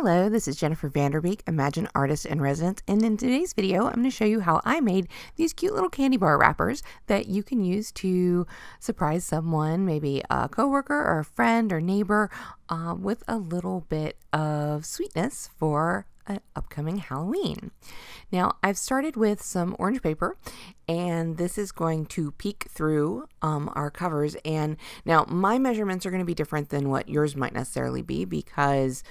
Hello, this is Jennifer Vanderbeek, Imagine Artist in Residence, and in today's video, I'm going to show you how I made these cute little candy bar wrappers that you can use to surprise someone, maybe a coworker or a friend or neighbor, with a little bit of sweetness for an upcoming Halloween. Now, I've started with some orange paper, and this is going to peek through our covers. And now my measurements are going to be different than what yours might necessarily be, because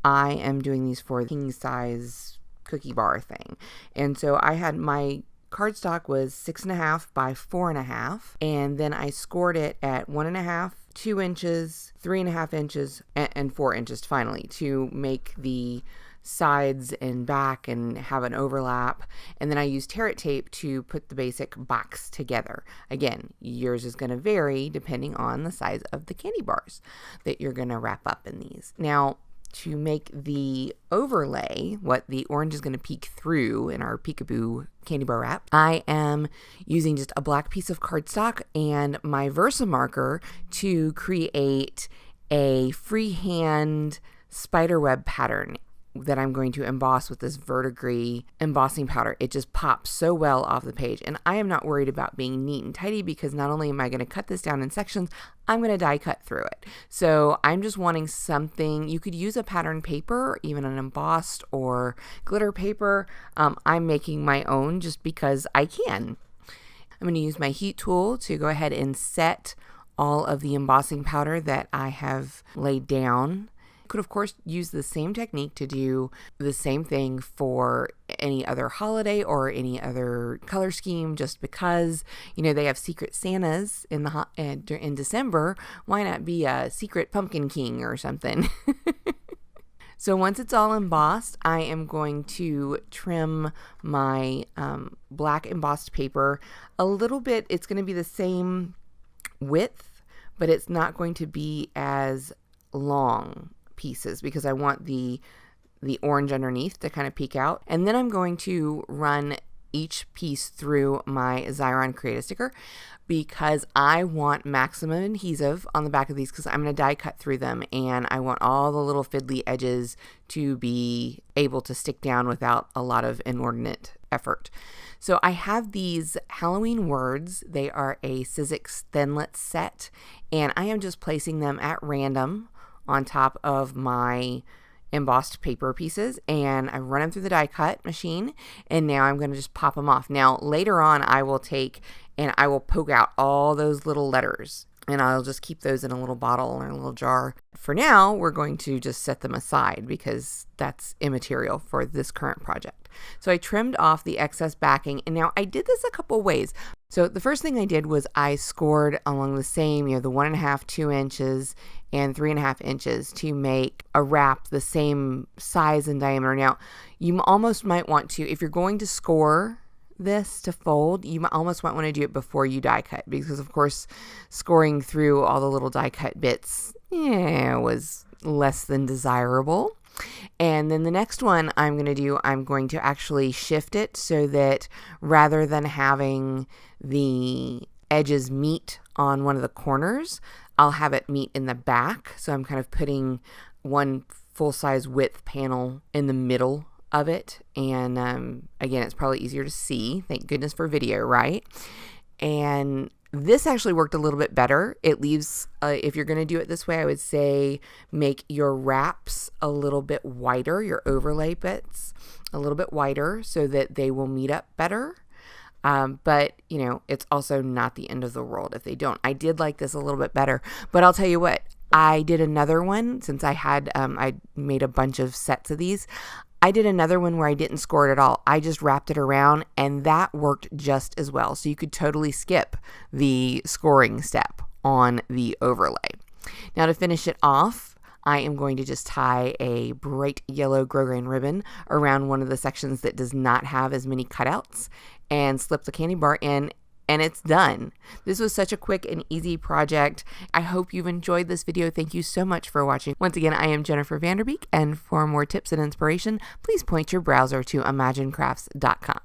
I am doing these for the king size cookie bar thing. And so I had my cardstock was 6.5 by 4.5, and then I scored it at 1.5, 2 inches, 3.5 inches, and 4 inches finally to make the sides and back and have an overlap. And then I used tear-it tape to put the basic box together. Again, yours is going to vary depending on the size of the candy bars that you're going to wrap up in these. Now, to make the overlay, what the orange is going to peek through in our peekaboo candy bar wrap, I am using just a black piece of cardstock and my Versa marker to create a freehand spiderweb pattern that I'm going to emboss with this verdigris embossing powder. It just pops so well off the page, and I am not worried about being neat and tidy, because not only am I going to cut this down in sections, I'm going to die cut through it. So I'm just wanting something. You could use a pattern paper, even an embossed or glitter paper. I'm making my own just because I can. I'm going to use my heat tool to go ahead and set all of the embossing powder that I have laid down. Could of course use the same technique to do the same thing for any other holiday or any other color scheme, just because, you know, they have secret Santas in December. Why not be a secret pumpkin king or something? So once it's all embossed, I am going to trim my black embossed paper a little bit. It's going to be the same width, but it's not going to be as long pieces, because I want the orange underneath to kind of peek out. And then I'm going to run each piece through my Xyron Create a Sticker, because I want maximum adhesive on the back of these, because I'm going to die cut through them, and I want all the little fiddly edges to be able to stick down without a lot of inordinate effort. So I have these Halloween words. They are a Sizzix Thinlet set, and I am just placing them at random on top of my embossed paper pieces, and I run them through the die cut machine, and now I'm going to just pop them off. Now later on I will take and I will poke out all those little letters, and I'll just keep those in a little bottle or a little jar. For now, we're going to just set them aside because that's immaterial for this current project. So I trimmed off the excess backing, and now I did this a couple ways. So the first thing I did was I scored along the same, the 1.5, 2 inches, and 3.5 inches to make a wrap the same size and diameter. Now, you almost might want to, if you're going to score this to fold, you almost might want to do it before you die cut, because of course scoring through all the little die cut bits was less than desirable. And then the next one I'm going to do, I'm going to actually shift it so that rather than having the edges meet on one of the corners, I'll have it meet in the back. So I'm kind of putting one full-size width panel in the middle of it. And again, it's probably easier to see. Thank goodness for video, right? And this actually worked a little bit better. It leaves, if you're going to do it this way, I would say make your wraps a little bit wider, your overlay bits a little bit wider, so that they will meet up better. But, it's also not the end of the world if they don't. I did like this a little bit better, but I'll tell you what, I did another one since I had, I made a bunch of sets of these. I did another one where I didn't score it at all. I just wrapped it around, and that worked just as well. So you could totally skip the scoring step on the overlay. Now to finish it off, I am going to just tie a bright yellow grosgrain ribbon around one of the sections that does not have as many cutouts, and slip the candy bar in, and it's done. This was such a quick and easy project. I hope you've enjoyed this video. Thank you so much for watching. Once again, I am Jennifer Vanderbeek, and for more tips and inspiration, please point your browser to imaginecrafts.com.